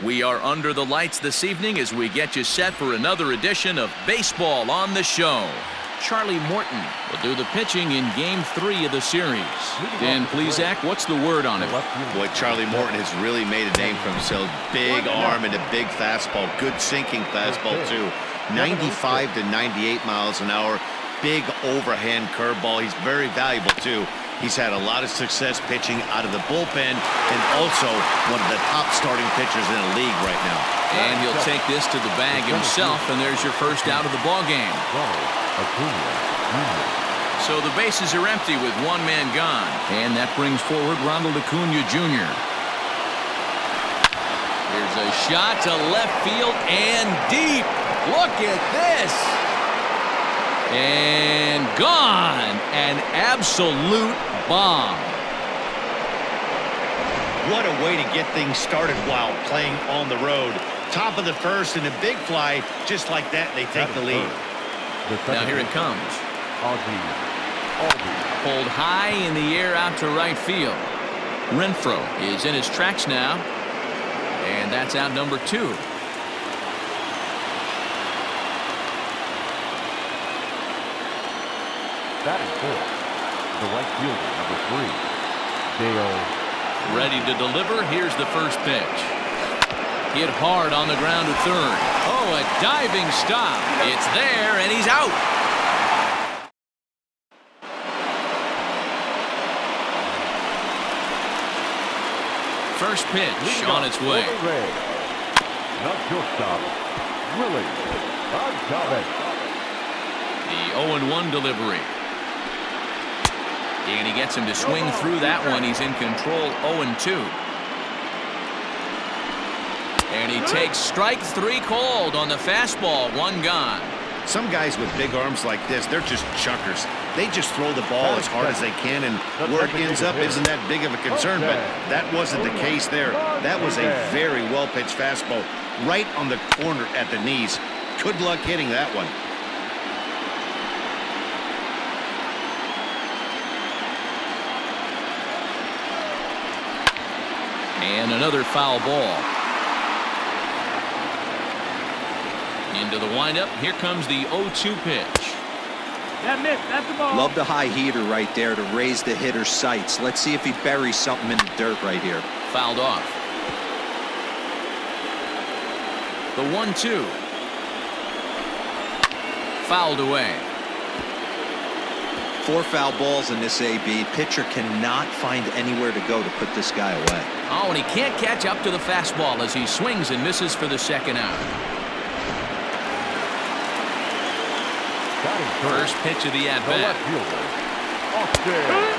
We are under the lights this evening as we get you set for another edition of Baseball on the Show. Charlie Morton will do the pitching in Game 3 of the series. Dan Plesac, what's the word on it? Boy, Charlie Morton has really made a name for himself. Big arm and a big fastball. Good sinking fastball, too. 95 to 98 miles an hour. Big overhand curveball. He's very valuable, too. He's had a lot of success pitching out of the bullpen and also one of the top starting pitchers in the league right now. And he'll take this to the bag himself, and there's your first out of the ball game. So the bases are empty with one man gone. And that brings forward Ronald Acuna Jr. Here's a shot to left field and deep. Look at this. And gone. An absolute bomb. What a way to get things started while playing on the road. Top of the first and a big fly. Just like that, they take the lead. Now here it comes. Pulled high in the air out to right field. Renfroe is in his tracks now. And that's out number 2. Batting fourth, the right fielder, number 3, Dale. Ready to deliver. Here's the first pitch. Hit hard on the ground to third. Oh, a diving stop. It's there, and he's out. First pitch on its way. Not shortstop, Willie Gonzalez. The 0-1 delivery. And he gets him to swing through that one. He's in control. 0-2. And he takes strike 3 called on the fastball. 1 gone. Some guys with big arms like this, they're just chuckers. They just throw the ball as hard as they can, and where it ends up isn't that big of a concern, but that wasn't the case there. That was a very well-pitched fastball right on the corner at the knees. Good luck hitting that one. And another foul ball. Into the windup. Here comes the 0-2 pitch. That's the ball. Love the high heater right there to raise the hitter's sights. Let's see if he buries something in the dirt right here. Fouled off. The 1-2. Fouled away. 4 foul balls in this AB. Pitcher cannot find anywhere to go to put this guy away. Oh, and he can't catch up to the fastball as he swings and misses for the second out. First pitch of the at-bat.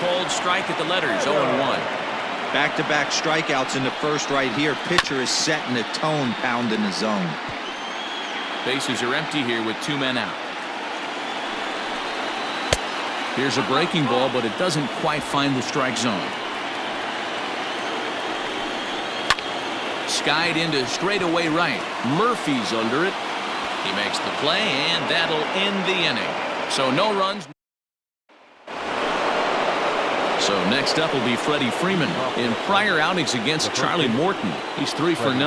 Cold strike at the letters. 0-1. Back-to-back strikeouts in the first right here. Pitcher is setting the tone, pounding the zone. Bases are empty here with 2 men out. Here's a breaking ball, but it doesn't quite find the strike zone. Skied into straightaway right. Murphy's under it. He makes the play, and that'll end the inning. So no runs. So next up will be Freddie Freeman. In prior outings against Charlie Morton, he's 3 for 9.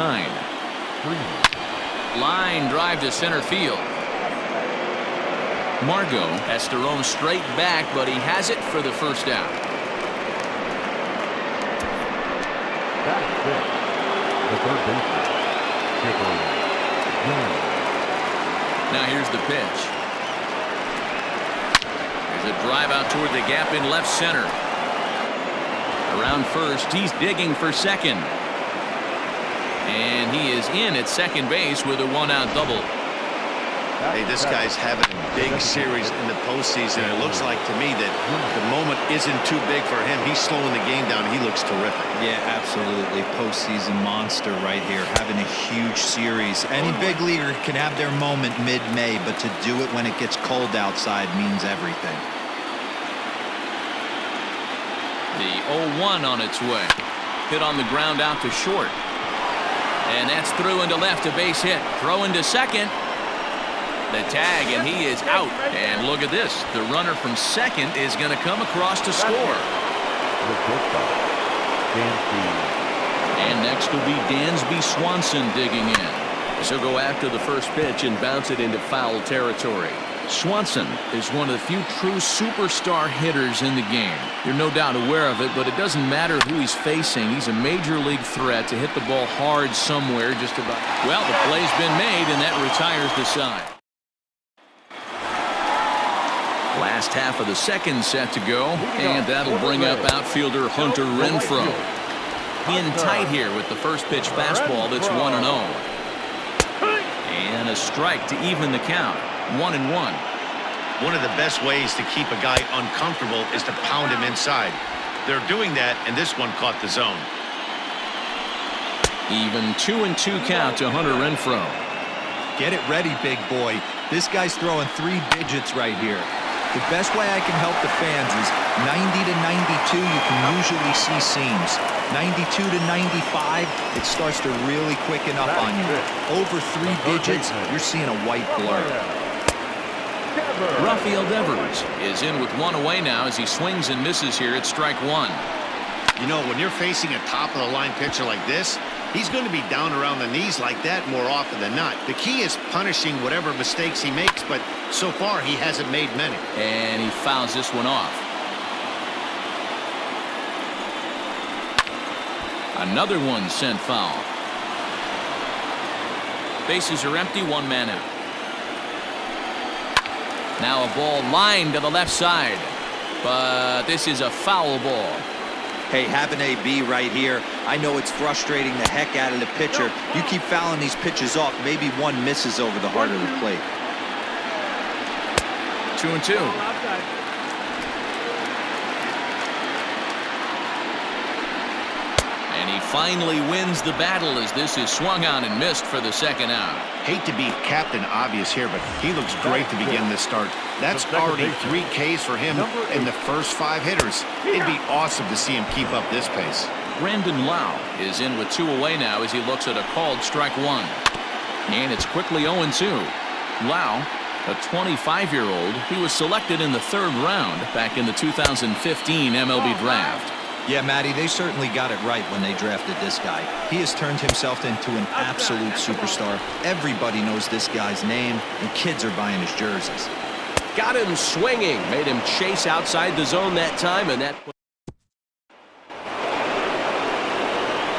Line drive to center field. Margot has to roam straight back, but he has it for the first out. The third baseman, now here's the pitch. There's a drive out toward the gap in left center. Around first, he's digging for second. And he is in at second base with a 1-out double. Hey, this guy's having a big series in the postseason. It looks like to me that the moment isn't too big for him. He's slowing the game down. He looks terrific. Yeah, absolutely. Postseason monster right here. Having a huge series. Any big leaguer can have their moment mid-May, but to do it when it gets cold outside means everything. The 0-1 on its way. Hit on the ground out to short. And that's through into left, a base hit. Throw into second. The tag, and he is out. And look at this. The runner from second is going to come across to score. And next will be Dansby Swanson digging in. She'll go after the first pitch and bounce it into foul territory. Swanson is one of the few true superstar hitters in the game. You're no doubt aware of it, but it doesn't matter who he's facing. He's a major league threat to hit the ball hard somewhere just about. Well, the play's been made, and that retires the side. Last half of the second set to go, and that'll bring up outfielder Hunter Renfroe. In tight here with the first pitch fastball that's 1-0. And a strike to even the count. 1-1. One of the best ways to keep a guy uncomfortable is to pound him inside. They're doing that, and this one caught the zone. Even 2-2 count to Hunter Renfroe. Get it ready, big boy. This guy's throwing 3 digits right here. The best way I can help the fans is 90 to 92, you can usually see seams. 92 to 95, it starts to really quicken up on you. Over 3 digits, you're seeing a white blur. Rafael Devers is in with 1 away now as he swings and misses here at strike 1. You know, when you're facing a top-of-the-line pitcher like this, he's going to be down around the knees like that more often than not. The key is punishing whatever mistakes he makes, but so far he hasn't made many. And he fouls this one off. Another one sent foul. Bases are empty, 1 man out. Now a ball lined to the left side, but this is a foul ball. Hey, have an AB right here. I know it's frustrating the heck out of the pitcher. You keep fouling these pitches off, maybe one misses over the heart of the plate. 2-2. And he finally wins the battle as this is swung on and missed for the second out. Hate to be Captain Obvious here, but he looks great to begin this start. That's already 3 Ks for him in the first 5 hitters. It'd be awesome to see him keep up this pace. Brandon Lau is in with 2 away now as he looks at a called strike 1. And it's quickly 0-2. Lau, a 25-year-old, he was selected in the 3rd round back in the 2015 MLB draft. Yeah, Matty, they certainly got it right when they drafted this guy. He has turned himself into an absolute superstar. Everybody knows this guy's name, and kids are buying his jerseys. Got him swinging, made him chase outside the zone that time, and that.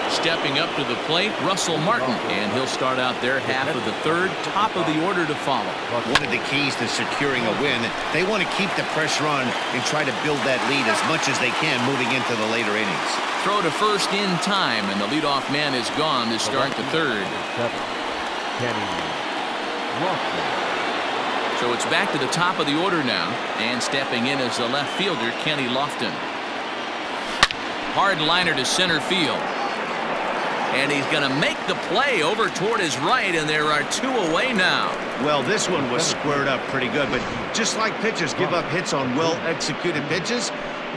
Stepping up to the plate, Russell Martin, and he'll start out their half of the 3rd, top of the order to follow. One of the keys to securing a win, they want to keep the pressure on and try to build that lead as much as they can moving into the later innings. Throw to first in time, and the leadoff man is gone to start the 3rd. So it's back to the top of the order now, and stepping in is the left fielder, Kenny Lofton. Hard liner to center field. And he's going to make the play over toward his right, and there are 2 away now. Well, this one was squared up pretty good, but just like pitchers give up hits on well-executed pitches,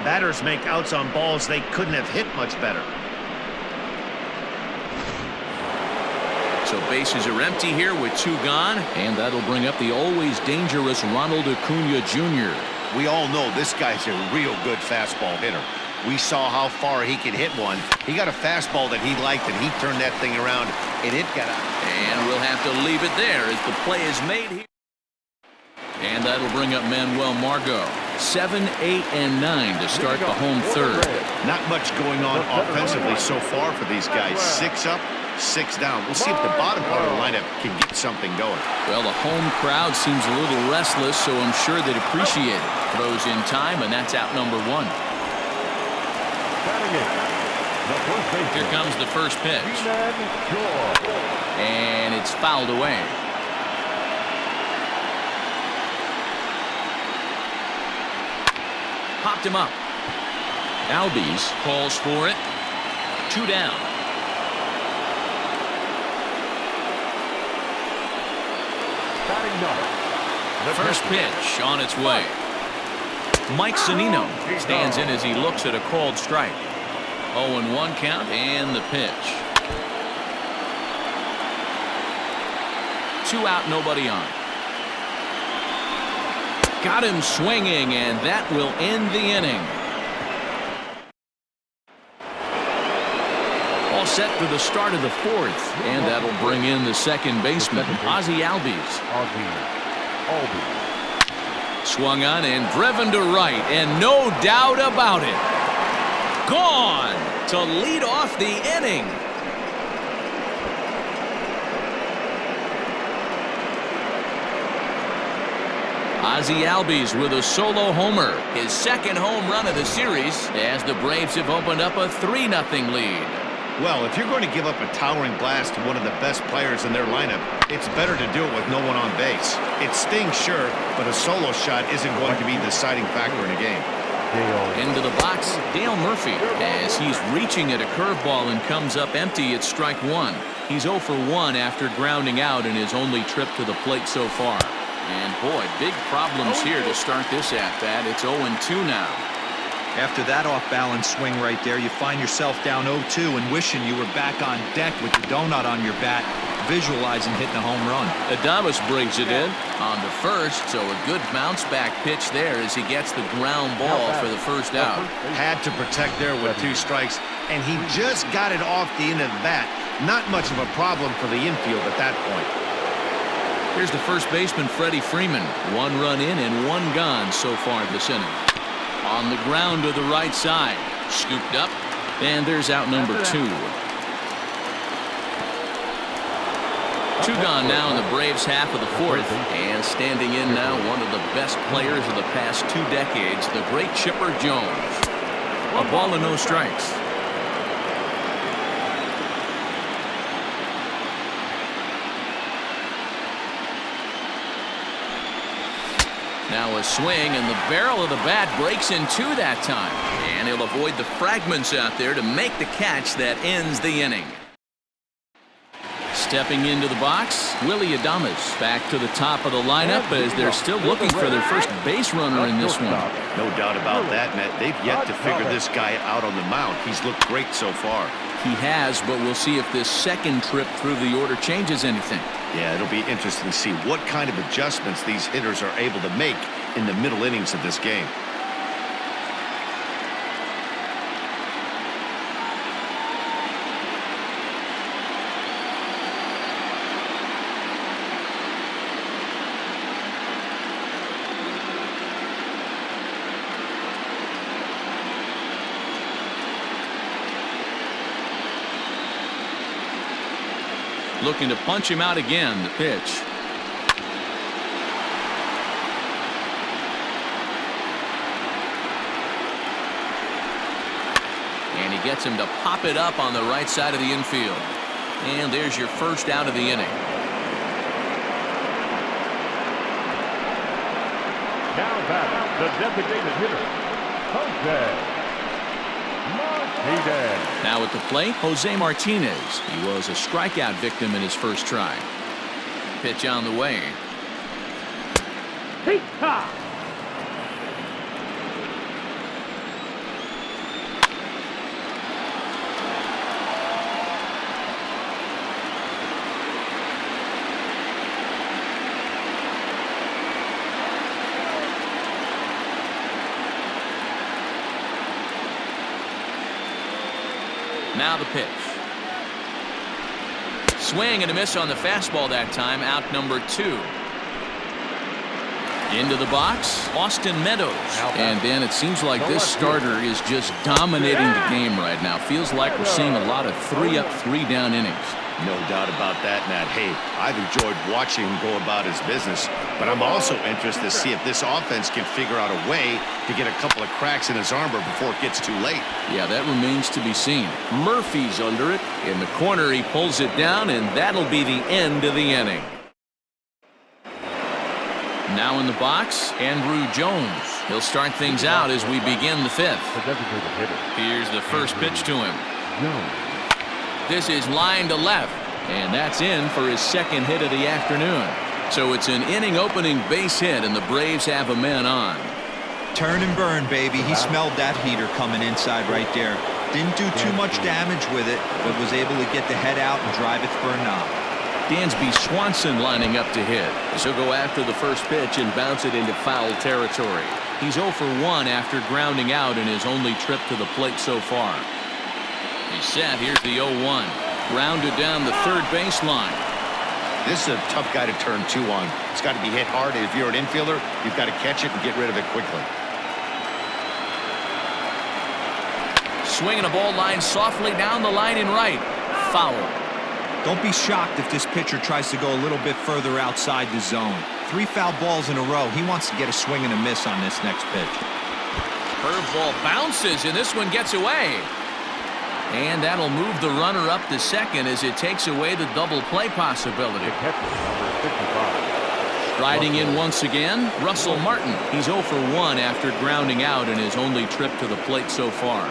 batters make outs on balls they couldn't have hit much better. So bases are empty here with 2 gone, and that'll bring up the always dangerous Ronald Acuna Jr. We all know this guy's a real good fastball hitter. We saw how far he could hit one. He got a fastball that he liked, and he turned that thing around, and it got out. And we'll have to leave it there as the play is made here. And that'll bring up Manuel Margot. 7, 8, and 9 to start the home 3rd. Not much going on offensively so far for these guys. 6 up, 6 down. We'll see if the bottom part of the lineup can get something going. Well, the home crowd seems a little restless, so I'm sure they'd appreciate it. Throws in time, and that's out number 1. Here comes the first pitch. And it's fouled away. Popped him up. Albies calls for it. 2 down. The first pitch on its way. Mike Zunino stands in as he looks at a called strike. 0-1 count and the pitch. 2 out, nobody on. Got him swinging, and that will end the inning. All set for the start of the fourth, and that'll bring in the second baseman, Ozzie Albies. Swung on and driven to right, and no doubt about it, gone to lead off the inning. Ozzie Albies with a solo homer, his second home run of the series, as the Braves have opened up a 3-0 lead. Well, if you're going to give up a towering blast to one of the best players in their lineup, it's better to do it with no one on base. It stings, sure, but a solo shot isn't going to be the deciding factor in a game. Into the box, Dale Murphy, as he's reaching at a curveball and comes up empty at strike one. He's 0 for 1 after grounding out in his only trip to the plate so far. And boy, big problems here to start this at-bat. It's 0-2 now. After that off-balance swing right there, you find yourself down 0-2 and wishing you were back on deck with the donut on your bat, visualizing hitting a home run. Adames brings it in on the first, so a good bounce-back pitch there as he gets the ground ball for the first out. Had to protect there with 2 strikes, and he just got it off the end of the bat. Not much of a problem for the infield at that point. Here's the first baseman, Freddie Freeman. 1 run in and 1 gone so far this inning. On the ground to the right side. Scooped up. And there's out number 2. 2 gone now in the Braves half of the fourth. And standing in now, one of the best players of the past 2 decades, the great Chipper Jones. A ball and no strikes. Now a swing, and the barrel of the bat breaks in 2 that time. And he'll avoid the fragments out there to make the catch that ends the inning. Stepping into the box, Willie Adames back to the top of the lineup as they're still looking for their first base runner in this one. No doubt about that, Matt. They've yet to figure this guy out on the mound. He's looked great so far. He has, but we'll see if this second trip through the order changes anything. Yeah, it'll be interesting to see what kind of adjustments these hitters are able to make in the middle innings of this game. Looking to punch him out again. The pitch. And he gets him to pop it up on the right side of the infield. And there's your first out of the inning. Now back, the designated hitter, Jose. Now at the plate, Jose Martinez. He was a strikeout victim in his first try. Pitch on the way. Now the pitch. Swing and a miss on the fastball that time. Out number 2. Into the box, Austin Meadows. And Dan, it seems like this starter is just dominating the game right now. Feels like we're seeing a lot of 3-up, 3-down innings. No doubt about that, Matt. Hey, I've enjoyed watching him go about his business, but I'm also interested to see if this offense can figure out a way to get a couple of cracks in his armor before it gets too late. Yeah, that remains to be seen. Murphy's under it. In the corner, he pulls it down, and that'll be the end of the inning. Now in the box, Andrew Jones. He'll start things out as we begin the 5th. Here's the first pitch to him. This is line to left, and that's in for his second hit of the afternoon. So it's an inning-opening base hit, and the Braves have a man on. Turn and burn, baby. He smelled that heater coming inside right there. Didn't do too much damage with it, but was able to get the head out and drive it for a knock. Dansby Swanson lining up to hit. He'll go after the first pitch and bounce it into foul territory. He's 0 for 1 after grounding out in his only trip to the plate so far. He's set. Here's the 0-1. Rounded down the third baseline. This is a tough guy to turn 2 on. It's got to be hit hard. If you're an infielder, you've got to catch it and get rid of it quickly. Swinging a ball line softly down the line in right. Foul. Don't be shocked if this pitcher tries to go a little bit further outside the zone. 3 foul balls in a row. He wants to get a swing and a miss on this next pitch. Curveball bounces, and this one gets away. And that'll move the runner up to second as it takes away the double play possibility. Riding in once again, Russell Martin. He's 0 for 1 after grounding out in his only trip to the plate so far.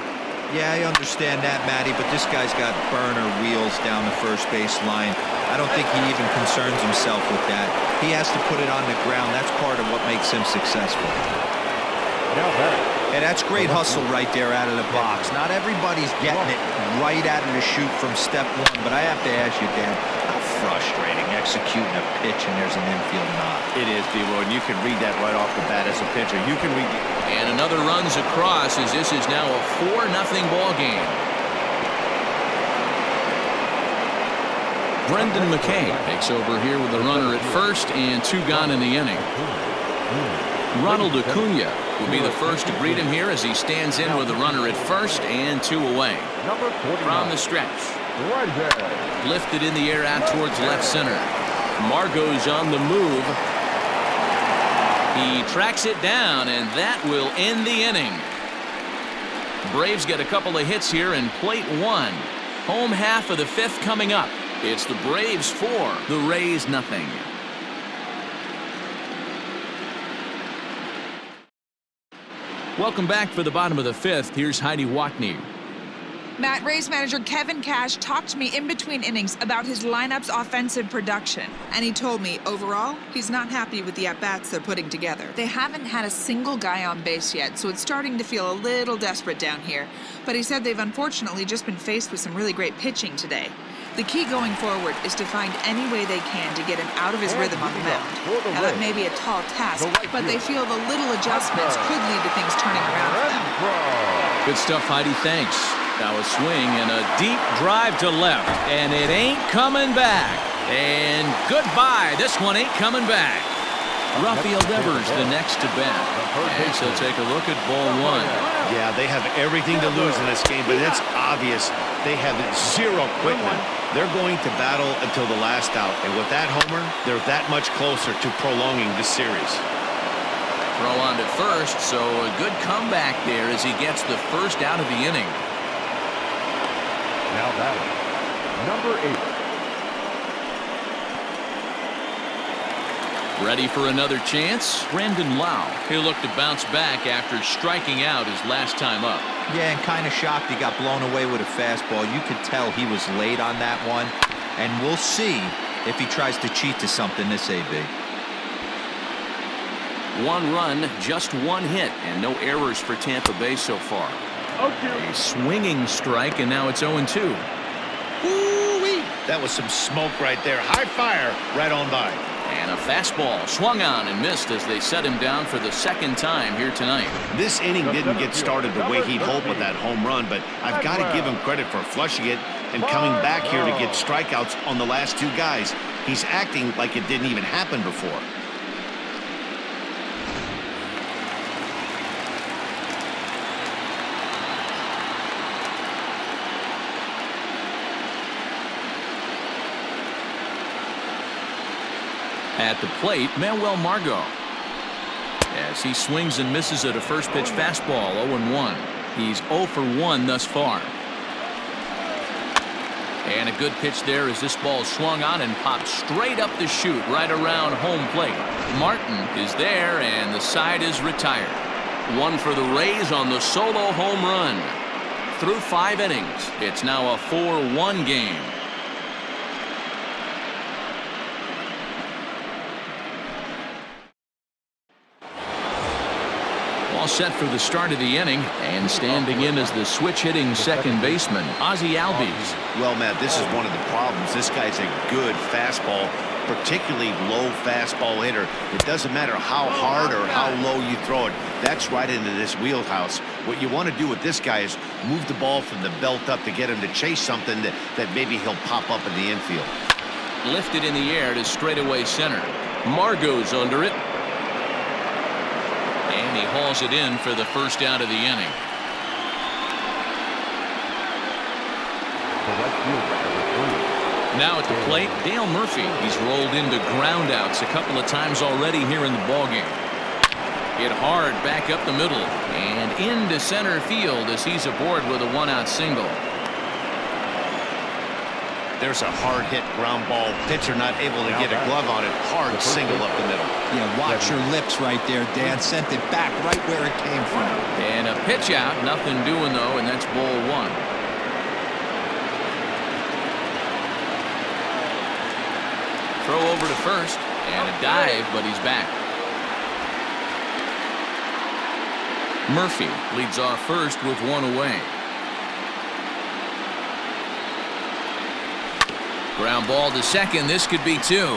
Yeah, I understand that, Matty, but this guy's got burner wheels down the first base line. I don't think he even concerns himself with that. He has to put it on the ground. That's part of what makes him successful. Yeah, that's great hustle right there out of the box. Not everybody's getting it right out of the chute from step 1, but I have to ask you, Dan, how frustrating executing a pitch and there's an infield knock. It is, D-Roy, and you can read that right off the bat as a pitcher. You can read. And another runs across as this is now a 4-0 ball game. Brendan McKay takes over here with the runner at first and 2 gone in the inning. Ronald Acuna will be the first to greet him here as he stands in with the runner at first and 2 away. From the stretch. Lifted in the air out towards left center. Margot's on the move. He tracks it down, and that will end the inning. Braves get a couple of hits here in plate 1. Home half of the 5th coming up. It's the Braves 4, the Rays nothing. Welcome back for the bottom of the 5th. Here's Heidi Watney. Matt, Rays manager Kevin Cash talked to me in between innings about his lineup's offensive production. And he told me, overall, he's not happy with the at-bats they're putting together. They haven't had a single guy on base yet, so it's starting to feel a little desperate down here. But he said they've unfortunately just been faced with some really great pitching today. The key going forward is to find any way they can to get him out of his rhythm on the mound. Now, that may be a tall task, but they feel the little adjustments could lead to things turning around for them. Good stuff, Heidi. Thanks. Now a swing and a deep drive to left, and it ain't coming back. And goodbye. This one ain't coming back. Rafael Devers the next to bat. And so take a look at ball 1. Yeah, they have everything to lose in this game, but it's obvious they have zero quickness. They're going to battle until the last out, and with that homer, they're that much closer to prolonging this series. Throw on to first, so a good comeback there as he gets the first out of the inning. Now batting, number 8. Ready for another chance? Brandon Lau. He'll look to bounce back after striking out his last time up. Yeah, and kind of shocked he got blown away with a fastball. You could tell he was late on that one. And we'll see if he tries to cheat to something this AB. 1 run, just 1 hit, and no errors for Tampa Bay so far. A swinging strike, and now it's 0-2. Woo-wee! That was some smoke right there. High fire right on by. And a fastball swung on and missed as they set him down for the 2nd time here tonight. This inning didn't get started the way he'd hoped with that home run, but I've got to give him credit for flushing it and coming back here to get strikeouts on the last 2 guys. He's acting like it didn't even happen before. At the plate, Manuel Margot. As he swings and misses at a first pitch fastball, 0-1. He's 0 for 1 thus far. And a good pitch there as this ball swung on and popped straight up the chute right around home plate. Martin is there, and the side is retired. 1 for the Rays on the solo home run. Through 5 innings, it's now a 4-1 game. All set for the start of the inning, and standing in as the switch-hitting second baseman, Ozzie Albies. Well, Matt, this is one of the problems. This guy's a good fastball particularly low fastball hitter. It doesn't matter how hard or how low you throw it. That's right into this wheelhouse. What you want to do with this guy is move the ball from the belt up to get him to chase something that maybe he'll pop up in the infield. Lifted in the air to straightaway center. Margot's under it. And he hauls it in for the first out of the inning. The right fielder, number 3. Now at the plate, Dale Murphy. He's rolled into groundouts a couple of times already here in the ballgame. Hit hard back up the middle and into center field as he's aboard with a one-out single. There's a hard hit ground ball. Pitcher not able to get a glove on it. Hard single up the middle. Yeah, watch your lips right there, Dan. Sent it back right where it came from. And a pitch out. Nothing doing, though, and that's ball one. Throw over to first and a dive, but he's back. Murphy leads off first with one away. Ground ball to second. This could be two.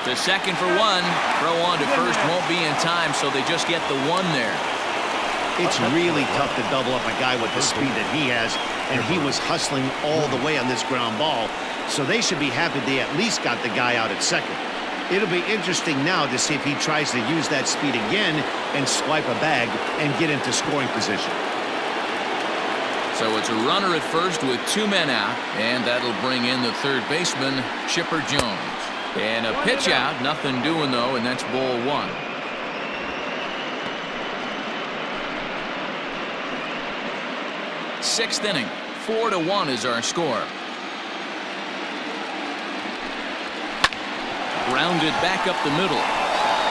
To second for one. Throw on to first won't be in time, so they just get the one there. It's really tough to double up a guy with the speed that he has, and he was hustling all the way on this ground ball, so they should be happy they at least got the guy out at second. It'll be interesting now to see if he tries to use that speed again and swipe a bag and get into scoring position. So it's a runner at first with two men out, and that'll bring in the third baseman, Chipper Jones. And a pitch out, nothing doing though, and that's ball one. Sixth inning, 4-1 is our score. Grounded back up the middle.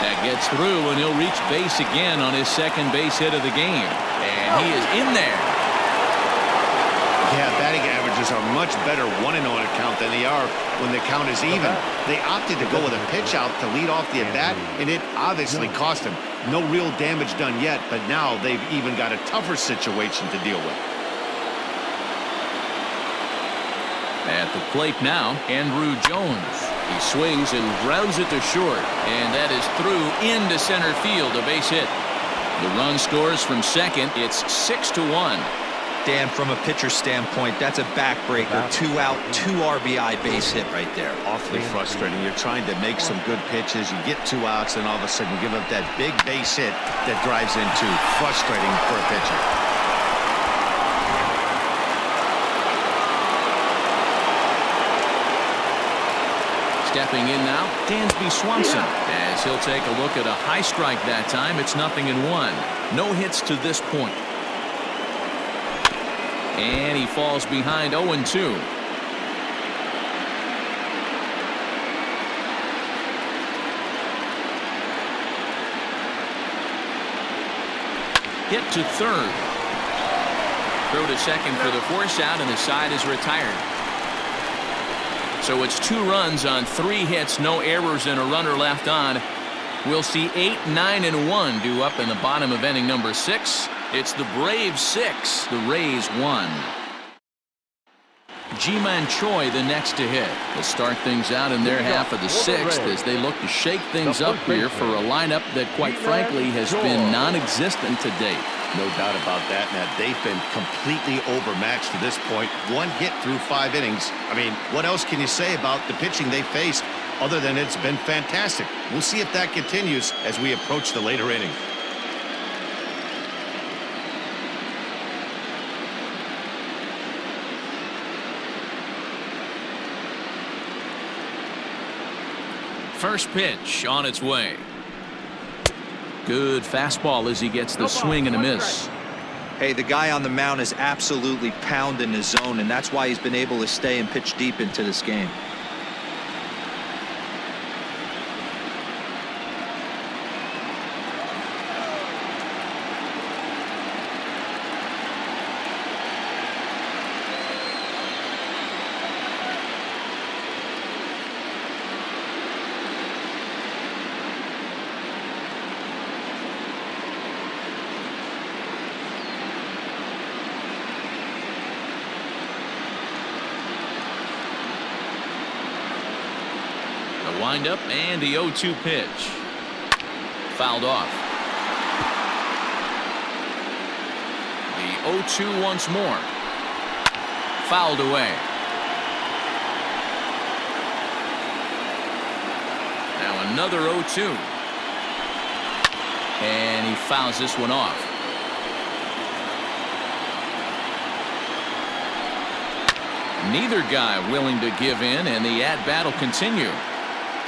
That gets through, and he'll reach base again on his second base hit of the game. And he is in there. Yeah, batting averages are much better 1-0 account than they are when the count is even. They opted to go with a pitch out to lead off the at-bat, and it obviously cost him. No real damage done yet, but now they've even got a tougher situation to deal with. At the plate now, Andrew Jones. He swings and grounds it to short, and that is through into center field, a base hit. The run scores from second. It's 6-1. Dan, from a pitcher standpoint, that's a backbreaker. 2 out, 2 RBI base hit right there. Awfully frustrating. You're trying to make some good pitches. You get 2 outs, and all of a sudden you give up that big base hit that drives in 2. Frustrating for a pitcher. Stepping in now, Dansby Swanson, as he'll take a look at a high strike that time. It's 0-1. No hits to this point. And he falls behind 0-2. Hit to third. Throw to second for the force out, and the side is retired. So it's 2 runs on 3 hits, no errors, and a runner left on. We'll see 8, 9, and 1 due up in the bottom of inning number 6. It's the Braves 6, the Rays 1. Ji-Man Choi the next to hit. They'll start things out in their half of the 6th as they look to shake things up here for a lineup that, quite frankly, has been non-existent to date. No doubt about that, Matt. They've been completely overmatched to this point. 1 hit through 5 innings. I mean, what else can you say about the pitching they faced other than it's been fantastic? We'll see if that continues as we approach the later inning. First pitch on its way. Good fastball as he gets the swing and a miss. Hey, the guy on the mound is absolutely pounding his zone, and that's why he's been able to stay and pitch deep into this game. The windup and the 0-2 pitch. Fouled off. The 0-2 once more. Fouled away. Now another 0-2. And he fouls this one off. Neither guy willing to give in, and the at-bat will continue.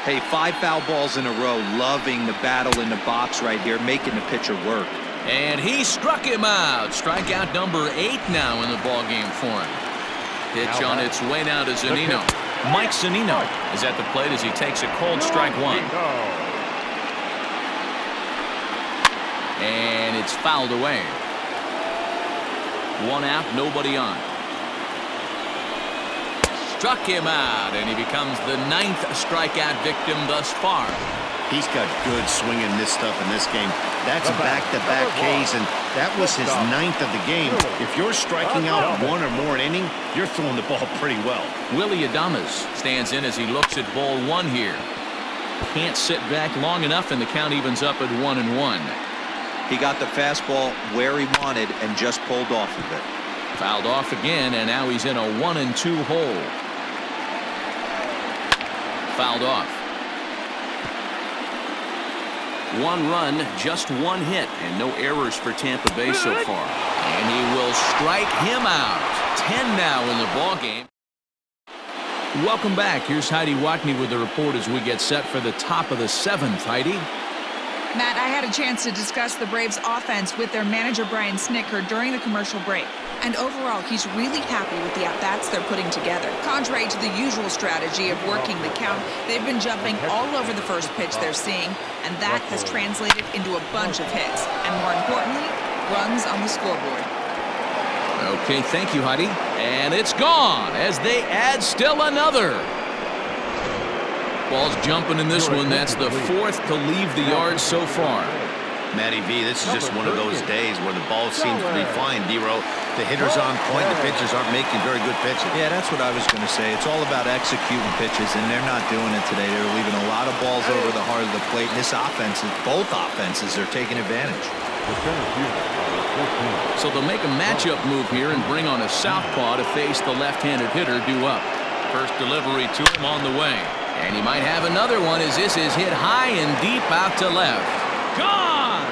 Hey, 5 foul balls in a row. Loving the battle in the box right here, making the pitcher work. And he struck him out. Strikeout number 8 now in the ballgame for him. Pitch on its way now to Zunino. Mike Zunino is at the plate as he takes a cold strike one. And it's fouled away. 1 out, nobody on. Struck him out, and he becomes the 9th strikeout victim thus far. He's got good swinging this stuff in this game. That's back-to-back Ks, and that was his 9th of the game. If you're striking out 1 or more an inning, you're throwing the ball pretty well. Willie Adames stands in as he looks at ball 1 here. Can't sit back long enough, and the count evens up at 1-1. He got the fastball where he wanted and just pulled off of it. Fouled off again, and now he's in a 1-2 hole. Fouled off. 1 run, just 1 hit, and no errors for Tampa Bay so far. And he will strike him out. 10 now in the ballgame. Welcome back. Here's Heidi Watney with the report as we get set for the top of the 7th. Heidi? Matt, I had a chance to discuss the Braves' offense with their manager Brian Snitker during the commercial break. And overall, he's really happy with the at-bats they're putting together. Contrary to the usual strategy of working the count, they've been jumping all over the first pitch they're seeing, and that has translated into a bunch of hits. And more importantly, runs on the scoreboard. Okay, thank you, Heidi. And it's gone as they add still another. Ball's jumping in this one. That's the 4th to leave the yard so far. Matty V, this is just one of those days where the ball seems to be flying, D-Row. The hitter's on point. The pitchers aren't making very good pitches. Yeah, that's what I was going to say. It's all about executing pitches, and they're not doing it today. They're leaving a lot of balls over the heart of the plate. And this offense, both offenses are taking advantage. So they'll make a matchup move here and bring on a southpaw to face the left-handed hitter due up. First delivery to him on the way. And he might have another one as this is hit high and deep out to left. Gone!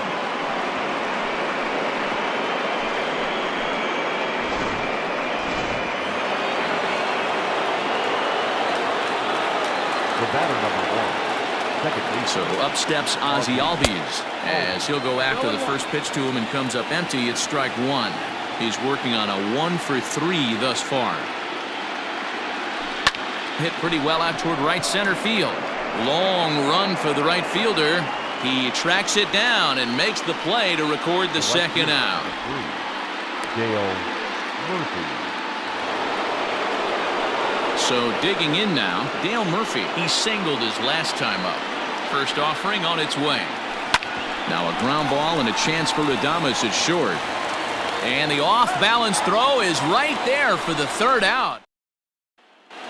The batter number 1. Second base. So up steps Ozzie Albies as he'll go after the first pitch to him and comes up empty. It's strike 1. He's working on a 1 for 3 thus far. Hit pretty well out toward right center field. Long run for the right fielder. He tracks it down and makes the play to record the second out. Dale Murphy. So digging in now, Dale Murphy. He singled his last time up. First offering on its way. Now a ground ball and a chance for Adames at short. And the off-balance throw is right there for the 3rd out.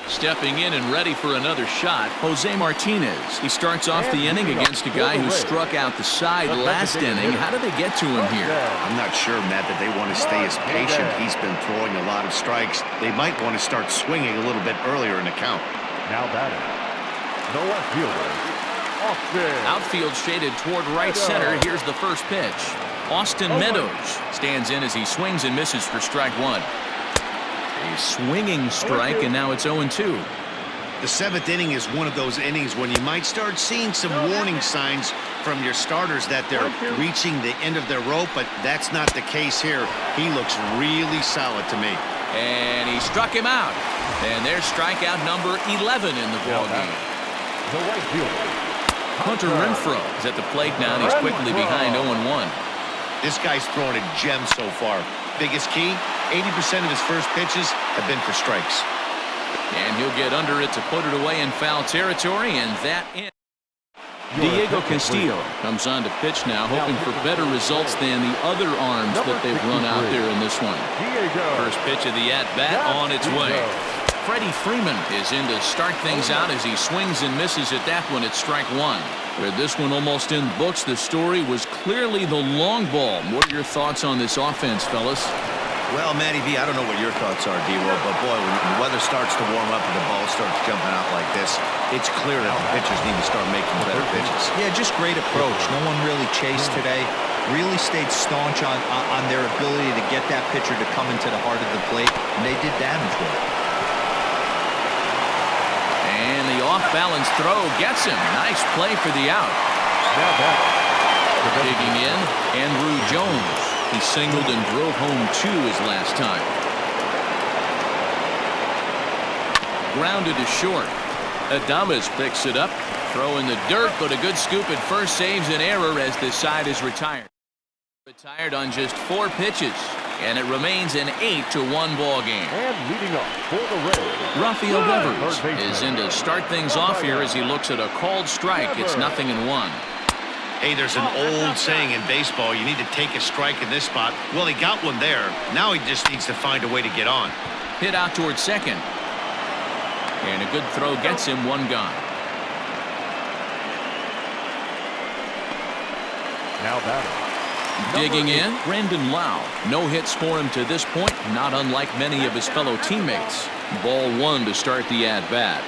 Stepping in and ready for another shot, Jose Martinez. He starts off the inning against a guy who struck out the side last inning. How did they get to him here? I'm not sure, Matt, that they want to stay as patient. He's been throwing a lot of strikes. They might want to start swinging a little bit earlier in the count. Now batting. No left fielder. Outfield shaded toward right center. Here's the first pitch. Austin Meadows stands in as he swings and misses for strike 1. A swinging strike, and now it's 0-2. The 7th inning is one of those innings when you might start seeing some warning signs from your starters that they're reaching the end of their rope, but that's not the case here. He looks really solid to me. And he struck him out. And there's strikeout number 11 in the ballgame. The right fielder. Hunter Renfroe is at the plate now, and he's quickly behind 0-1. This guy's throwing a gem so far. Biggest key, 80% of his first pitches have been for strikes. And he'll get under it to put it away in foul territory, and that ends. Diego Castillo comes on to pitch now, hoping for better results than the other arms that they've run out there in this one. First pitch of the at-bat on its way. Freddie Freeman is in to start things out as he swings and misses at that one at strike one. With this one almost in books, the story was clearly the long ball. What are your thoughts on this offense, fellas? Well, Matty V, I don't know what your thoughts are, D-Roll, but boy, when the weather starts to warm up and the ball starts jumping out like this, it's clear that the pitchers need to start making better pitches. Yeah, just great approach. No one really chased today. Really stayed staunch on their ability to get that pitcher to come into the heart of the plate, and they did damage with it. And the off-balance throw gets him. Nice play for the out. Now back. Digging in, Andrew Jones. He singled and drove home 2 his last time. Grounded to short. Adames picks it up. Throw in the dirt, but a good scoop at first saves an error as this side is retired. Retired on just 4 pitches, and it remains an 8-1 ball game. And leading up for the Rays, Rafael Devers is in to start things off here as he looks at a called strike. It's 0-1. Hey, there's an old saying in baseball, you need to take a strike in this spot. Well, he got one there. Now he just needs to find a way to get on. Hit out towards second. And a good throw gets him 1 gone. now batting. Digging in, Brandon Lau. No hits for him to this point, not unlike many of his fellow teammates. Ball 1 to start the at-bat.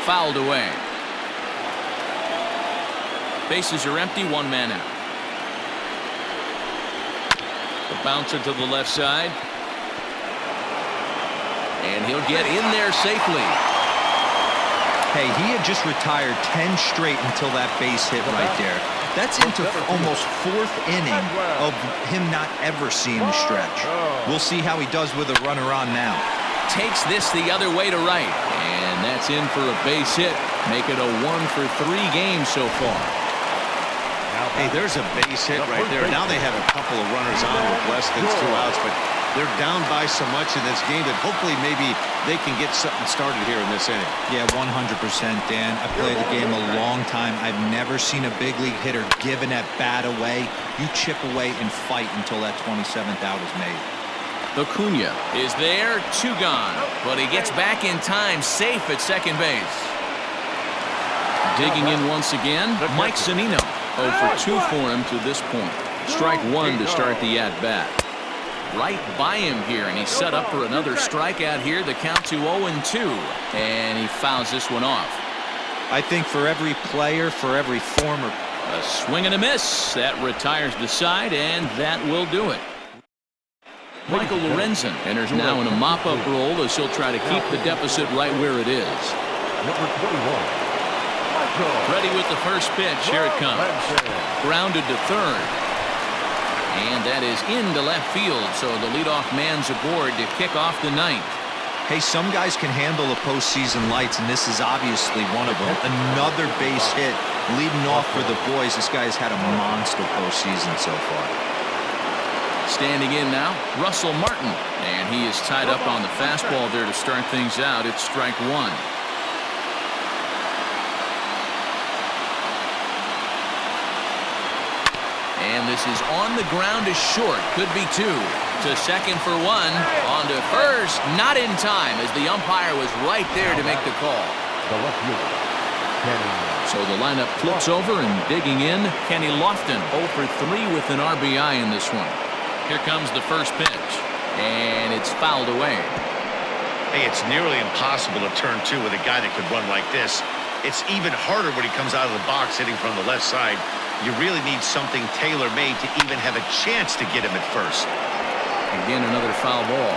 Fouled away. Bases are empty, 1 man out. The bouncer to the left side. And he'll get in there safely. Hey, he had just retired 10 straight until that base hit right there. That's into almost 4th inning of him not ever seeing the stretch. We'll see how he does with a runner on now. Takes this the other way to right. And that's in for a base hit. Make it a 1-for-3 game so far. Hey, there's a base hit right there. Now they have a couple of runners on with less than 2 outs, but they're down by so much in this game that hopefully maybe they can get something started here in this inning. Yeah, 100%, Dan. I played the game a long time. I've never seen a big league hitter give an at-bat away. You chip away and fight until that 27th out is made. Acuna is there, 2 gone, but he gets back in time, safe at second base. Digging in once again, Mike Zunino. 0 for 2 for him to this point. Strike 1 to start the at-bat. Right by him here, and he's set up for another strikeout here. The count to 0-2, and he fouls this one off. I think for every player, for every former. A swing and a miss. That retires the side, and that will do it. Michael Lorenzen enters now in a mop-up role as he'll try to keep the deficit right where it is. Number 21. Ready with the first pitch. Here it comes. Grounded to third. And that is into left field, so the leadoff man's aboard to kick off the 9th. Hey, some guys can handle the postseason lights, and this is obviously one of them. Another base hit leading off for the boys. This guy's had a monster postseason so far. Standing in now, Russell Martin. And he is tied up on the fastball there to start things out. It's strike 1. And this is on the ground to short. Could be 2. To second for 1. On to first. Not in time as the umpire was right there to make the call. The left fielder, Kenny. So the lineup flips over and digging in. Kenny Lofton 0 for 3 with an RBI in this one. Here comes the first pitch. And it's fouled away. Hey, it's nearly impossible to turn 2 with a guy that could run like this. It's even harder when he comes out of the box hitting from the left side. You really need something tailor-made to even have a chance to get him at first. Again, another foul ball.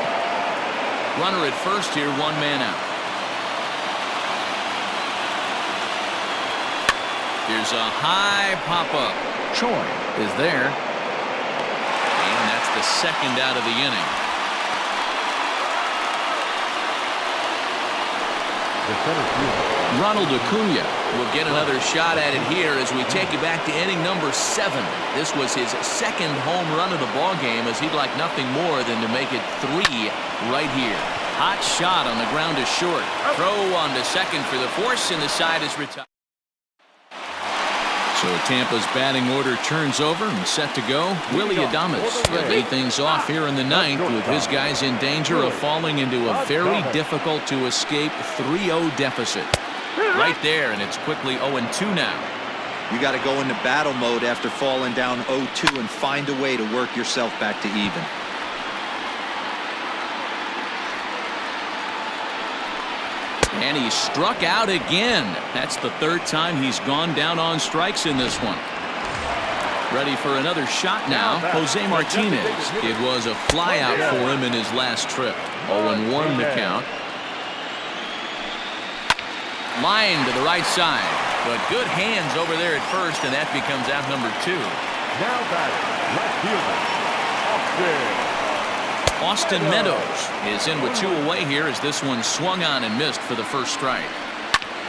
Runner at first here, 1 man out. Here's a high pop-up. Choi is there. And that's the 2nd out of the inning. Ronald Acuna will get another shot at it here as we take you back to inning number 7. This was his 2nd home run of the ball game, as he'd like nothing more than to make it 3 right here. Hot shot on the ground to short. Throw on to second for the force, and the side is retired. So So Tampa's batting order turns over and set to go. Willie Adames will lead things off here in the ninth with his guys in danger of falling into a very difficult to escape 3-0 deficit. Right there, and it's quickly 0-2 now. You got to go into battle mode after falling down 0-2 and find a way to work yourself back to even. And he struck out again. That's the third time he's gone down on strikes in this one. Ready for another shot now, Jose Martinez. It was a flyout for him in his last trip. 0-1 the count. Line to the right side, but good hands over there at first, and that becomes out number 2. Now batting, left fielder, Austin Meadows is in with 2 away here as this one swung on and missed for the first strike.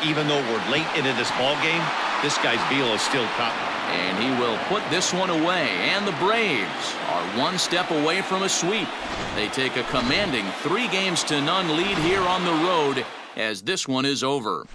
Even though we're late into this ball game, this guy's velo is still top. And he will put this one away, and the Braves are 1 step away from a sweep. They take a commanding 3-0 lead here on the road as this one is over.